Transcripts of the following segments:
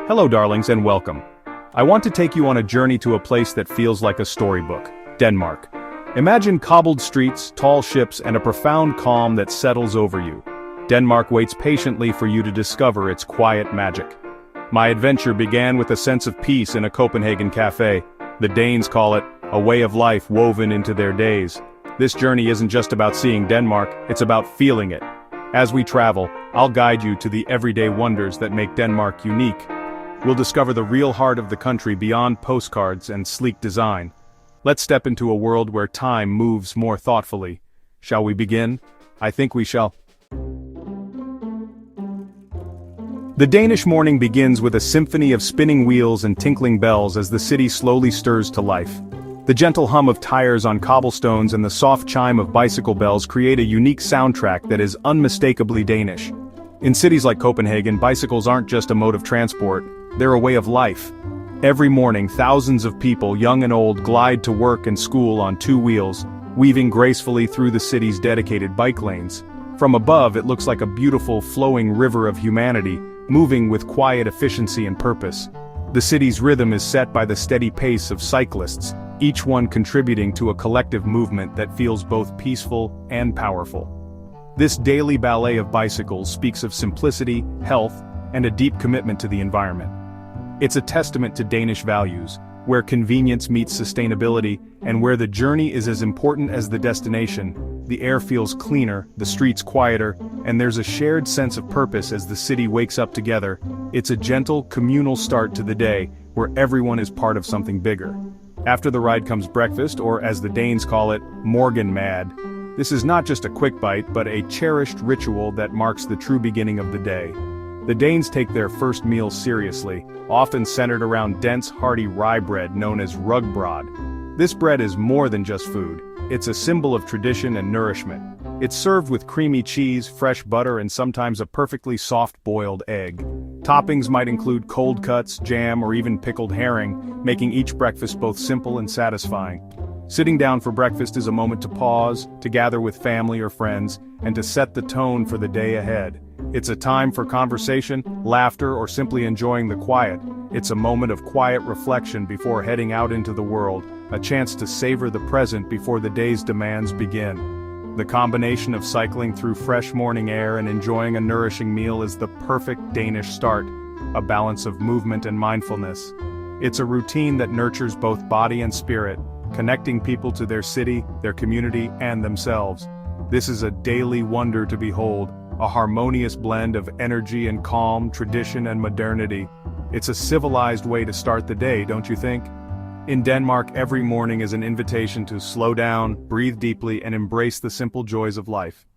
Hello darlings and welcome. I want to take you on a journey to a place that feels like a storybook, Denmark. Imagine cobbled streets, tall ships and a profound calm that settles over you. Denmark waits patiently for you to discover its quiet magic. My adventure began with a sense of peace in a Copenhagen cafe. The Danes call it a way of life woven into their days. This journey isn't just about seeing Denmark, it's about feeling it. As we travel, I'll guide you to the everyday wonders that make Denmark unique. We'll discover the real heart of the country beyond postcards and sleek design. Let's step into a world where time moves more thoughtfully. Shall we begin? I think we shall. The Danish morning begins with a symphony of spinning wheels and tinkling bells as the city slowly stirs to life. The gentle hum of tires on cobblestones and the soft chime of bicycle bells create a unique soundtrack that is unmistakably Danish. In cities like Copenhagen, bicycles aren't just a mode of transport, they're a way of life. Every morning, thousands of people, young and old, glide to work and school on two wheels, weaving gracefully through the city's dedicated bike lanes. From above, it looks like a beautiful, flowing river of humanity, moving with quiet efficiency and purpose. The city's rhythm is set by the steady pace of cyclists, each one contributing to a collective movement that feels both peaceful and powerful. This daily ballet of bicycles speaks of simplicity, health, and a deep commitment to the environment. It's a testament to Danish values, where convenience meets sustainability, and where the journey is as important as the destination. The air feels cleaner, the streets quieter, and there's a shared sense of purpose as the city wakes up together. It's a gentle, communal start to the day, where everyone is part of something bigger. After the ride comes breakfast, or as the Danes call it, morgenmad. This is not just a quick bite, but a cherished ritual that marks the true beginning of the day. The Danes take their first meal seriously, often centered around dense, hearty rye bread known as rugbrød. This bread is more than just food. It's a symbol of tradition and nourishment. It's served with creamy cheese, fresh butter, and sometimes a perfectly soft-boiled egg. Toppings might include cold cuts, jam, or even pickled herring, making each breakfast both simple and satisfying. Sitting down for breakfast is a moment to pause, to gather with family or friends, and to set the tone for the day ahead. It's a time for conversation, laughter, or simply enjoying the quiet. It's a moment of quiet reflection before heading out into the world, a chance to savor the present before the day's demands begin. The combination of cycling through fresh morning air and enjoying a nourishing meal is the perfect Danish start, a balance of movement and mindfulness. It's a routine that nurtures both body and spirit, connecting people to their city, their community, and themselves. This is a daily wonder to behold, a harmonious blend of energy and calm, tradition and modernity. It's a civilized way to start the day, don't you think? In Denmark, every morning is an invitation to slow down, breathe deeply, and embrace the simple joys of life.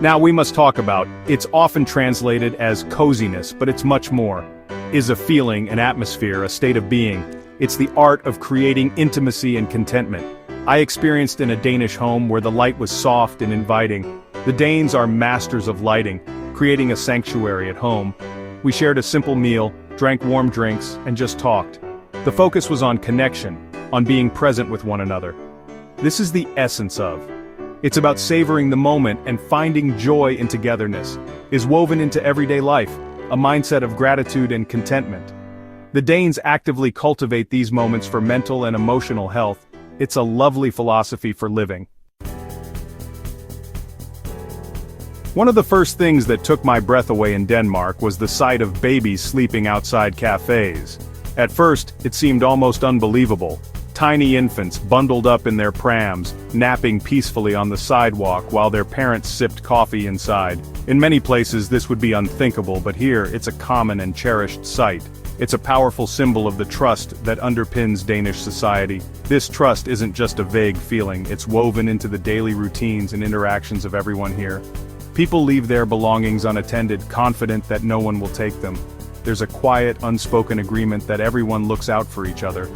Now we must talk about, it's often translated as coziness, but it's much more. Is a feeling, an atmosphere, a state of being. It's the art of creating intimacy and contentment. I experienced in a Danish home where the light was soft and inviting. The Danes are masters of lighting, creating a sanctuary at home. We shared a simple meal, drank warm drinks, and just talked. The focus was on connection, on being present with one another. This is the essence of. It's about savoring the moment and finding joy in togetherness, is woven into everyday life, a mindset of gratitude and contentment. The Danes actively cultivate these moments for mental and emotional health. It's a lovely philosophy for living. One of the first things that took my breath away in Denmark was the sight of babies sleeping outside cafes. At first, it seemed almost unbelievable. Tiny infants bundled up in their prams, napping peacefully on the sidewalk while their parents sipped coffee inside. In many places this would be unthinkable, but here it's a common and cherished sight. It's a powerful symbol of the trust that underpins Danish society. This trust isn't just a vague feeling, it's woven into the daily routines and interactions of everyone here. People leave their belongings unattended, confident that no one will take them. There's a quiet, unspoken agreement that everyone looks out for each other.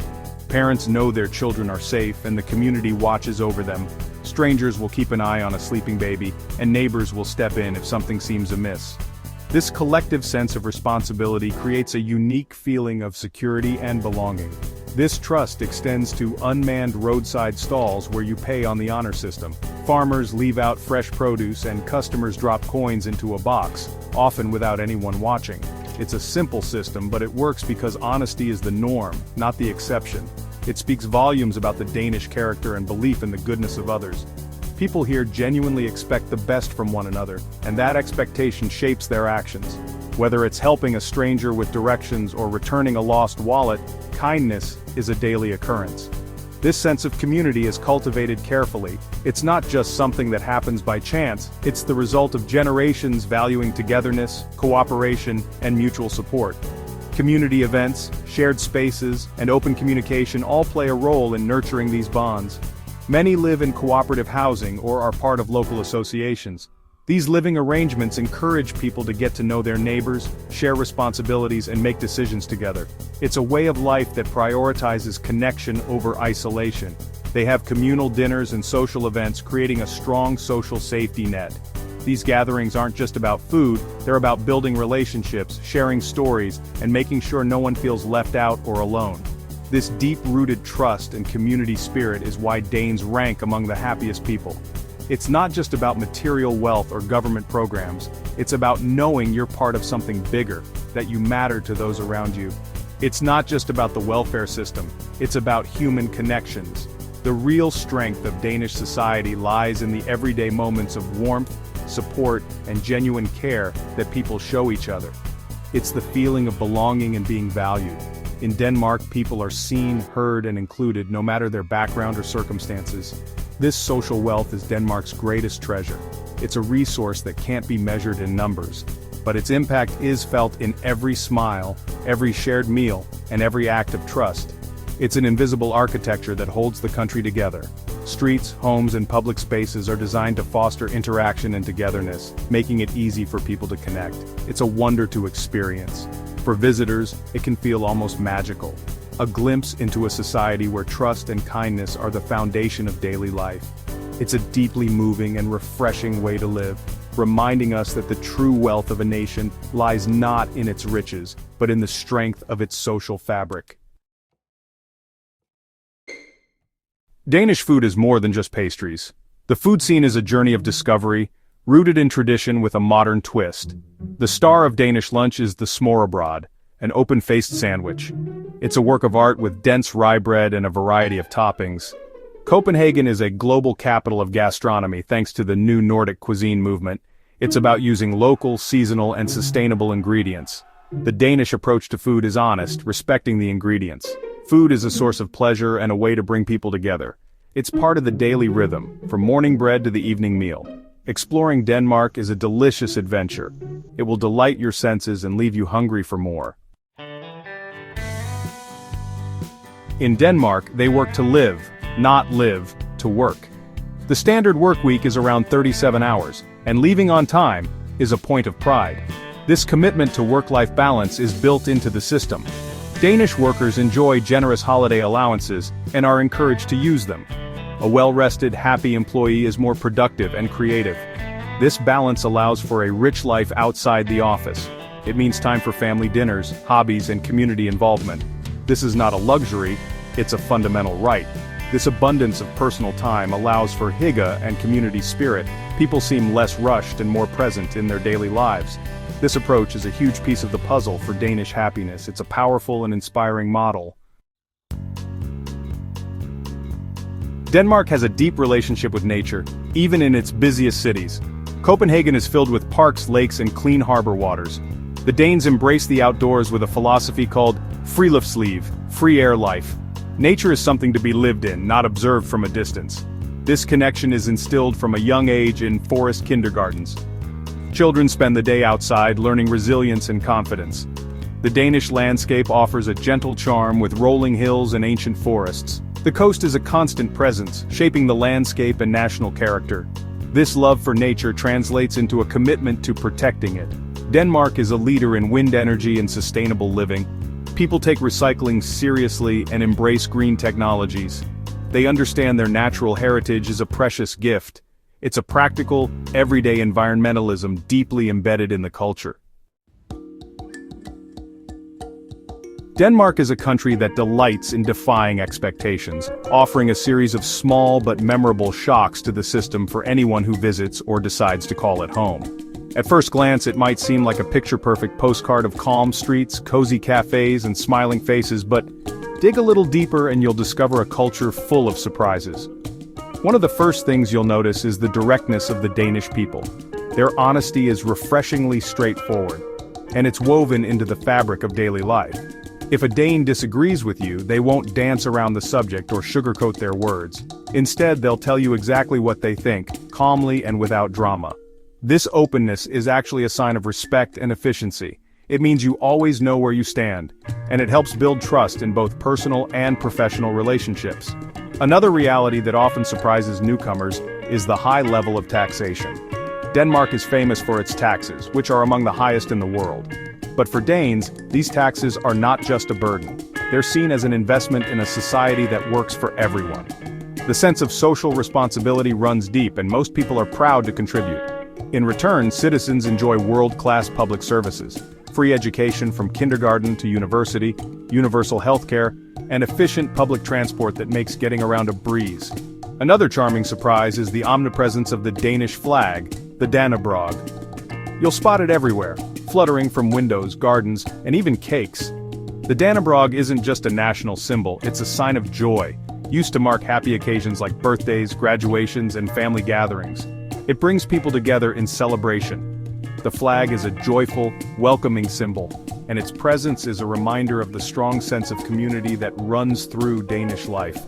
Parents know their children are safe and the community watches over them. Strangers will keep an eye on a sleeping baby, and neighbors will step in if something seems amiss. This collective sense of responsibility creates a unique feeling of security and belonging. This trust extends to unmanned roadside stalls where you pay on the honor system. Farmers leave out fresh produce and customers drop coins into a box, often without anyone watching. It's a simple system, but it works because honesty is the norm, not the exception. It speaks volumes about the Danish character and belief in the goodness of others. People here genuinely expect the best from one another, and that expectation shapes their actions. Whether it's helping a stranger with directions or returning a lost wallet, kindness is a daily occurrence. This sense of community is cultivated carefully. It's not just something that happens by chance, it's the result of generations valuing togetherness, cooperation, and mutual support. Community events, shared spaces, and open communication all play a role in nurturing these bonds. Many live in cooperative housing or are part of local associations. These living arrangements encourage people to get to know their neighbors, share responsibilities, and make decisions together. It's a way of life that prioritizes connection over isolation. They have communal dinners and social events, creating a strong social safety net. These gatherings aren't just about food, they're about building relationships, sharing stories, and making sure no one feels left out or alone. This deep-rooted trust and community spirit is why Danes rank among the happiest people. It's not just about material wealth or government programs, it's about knowing you're part of something bigger, that you matter to those around you. It's not just about the welfare system, it's about human connections. The real strength of Danish society lies in the everyday moments of warmth, support, and genuine care that people show each other. It's the feeling of belonging and being valued. In Denmark, people are seen, heard, and included no matter their background or circumstances. This social wealth is Denmark's greatest treasure. It's a resource that can't be measured in numbers, but its impact is felt in every smile, every shared meal, and every act of trust. It's an invisible architecture that holds the country together. Streets, homes, and public spaces are designed to foster interaction and togetherness, making it easy for people to connect. It's a wonder to experience. For visitors, it can feel almost magical. A glimpse into a society where trust and kindness are the foundation of daily life. It's a deeply moving and refreshing way to live, reminding us that the true wealth of a nation lies not in its riches, but in the strength of its social fabric. Danish food is more than just pastries. The food scene is a journey of discovery, rooted in tradition with a modern twist. The star of Danish lunch is the smørrebrød, an open-faced sandwich. It's a work of art with dense rye bread and a variety of toppings. Copenhagen is a global capital of gastronomy thanks to the new Nordic cuisine movement. It's about using local, seasonal, and sustainable ingredients. The Danish approach to food is honest, respecting the ingredients. Food is a source of pleasure and a way to bring people together. It's part of the daily rhythm, from morning bread to the evening meal. Exploring Denmark is a delicious adventure. It will delight your senses and leave you hungry for more. In Denmark, they work to live, not live to work. The standard work week is around 37 hours, and leaving on time is a point of pride. This commitment to work-life balance is built into the system. Danish workers enjoy generous holiday allowances and are encouraged to use them. A well-rested, happy employee is more productive and creative. This balance allows for a rich life outside the office. It means time for family dinners, hobbies, and community involvement. This is not a luxury, it's a fundamental right. This abundance of personal time allows for hygge and community spirit. People seem less rushed and more present in their daily lives. This approach is a huge piece of the puzzle for Danish happiness. It's a powerful and inspiring model. Denmark has a deep relationship with nature, even in its busiest cities. Copenhagen is filled with parks, lakes, and clean harbor waters. The Danes embrace the outdoors with a philosophy called friluftsliv, free air life. Nature is something to be lived in, not observed from a distance. This connection is instilled from a young age in forest kindergartens. Children spend the day outside learning resilience and confidence. The Danish landscape offers a gentle charm with rolling hills and ancient forests. The coast is a constant presence, shaping the landscape and national character. This love for nature translates into a commitment to protecting it. Denmark is a leader in wind energy and sustainable living. People take recycling seriously and embrace green technologies. They understand their natural heritage is a precious gift. It's a practical, everyday environmentalism deeply embedded in the culture. Denmark is a country that delights in defying expectations, offering a series of small but memorable shocks to the system for anyone who visits or decides to call it home. At first glance, it might seem like a picture-perfect postcard of calm streets, cozy cafes, and smiling faces, but dig a little deeper and you'll discover a culture full of surprises. One of the first things you'll notice is the directness of the Danish people. Their honesty is refreshingly straightforward, and it's woven into the fabric of daily life. If a Dane disagrees with you, they won't dance around the subject or sugarcoat their words. Instead, they'll tell you exactly what they think, calmly and without drama. This openness is actually a sign of respect and efficiency. It means you always know where you stand, and it helps build trust in both personal and professional relationships. Another reality that often surprises newcomers is the high level of taxation. Denmark is famous for its taxes, which are among the highest in the world. But for Danes, these taxes are not just a burden. They're seen as an investment in a society that works for everyone. The sense of social responsibility runs deep, and most people are proud to contribute. In return, citizens enjoy world-class public services, free education from kindergarten to university, universal healthcare, and efficient public transport that makes getting around a breeze. Another charming surprise is the omnipresence of the Danish flag, the Dannebrog. You'll spot it everywhere, fluttering from windows, gardens, and even cakes. The Dannebrog isn't just a national symbol, it's a sign of joy, used to mark happy occasions like birthdays, graduations, and family gatherings. It brings people together in celebration. The flag is a joyful, welcoming symbol, and its presence is a reminder of the strong sense of community that runs through Danish life.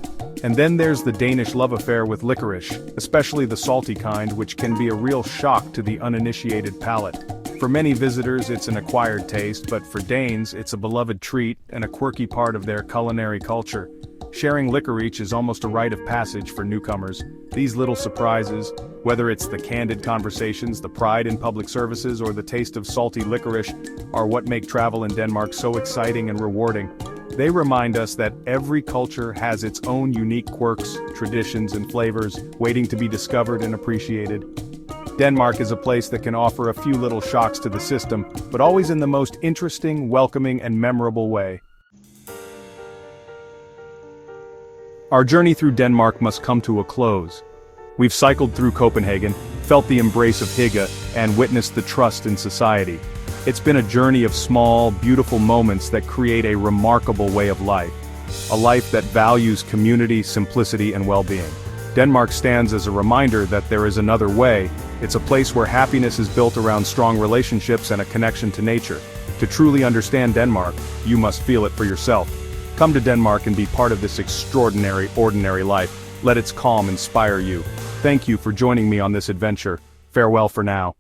And then there's the Danish love affair with licorice, especially the salty kind, which can be a real shock to the uninitiated palate. For many visitors, it's an acquired taste, but for Danes, it's a beloved treat and a quirky part of their culinary culture. Sharing licorice is almost a rite of passage for newcomers. These little surprises, whether it's the candid conversations, the pride in public services, or the taste of salty licorice, are what make travel in Denmark so exciting and rewarding. They remind us that every culture has its own unique quirks, traditions, and flavors, waiting to be discovered and appreciated. Denmark is a place that can offer a few little shocks to the system, but always in the most interesting, welcoming, and memorable way. Our journey through Denmark must come to a close. We've cycled through Copenhagen, felt the embrace of Hygge, and witnessed the trust in society. It's been a journey of small, beautiful moments that create a remarkable way of life. A life that values community, simplicity, and well-being. Denmark stands as a reminder that there is another way. It's a place where happiness is built around strong relationships and a connection to nature. To truly understand Denmark, you must feel it for yourself. Come to Denmark and be part of this extraordinary, ordinary life. Let its calm inspire you. Thank you for joining me on this adventure. Farewell for now.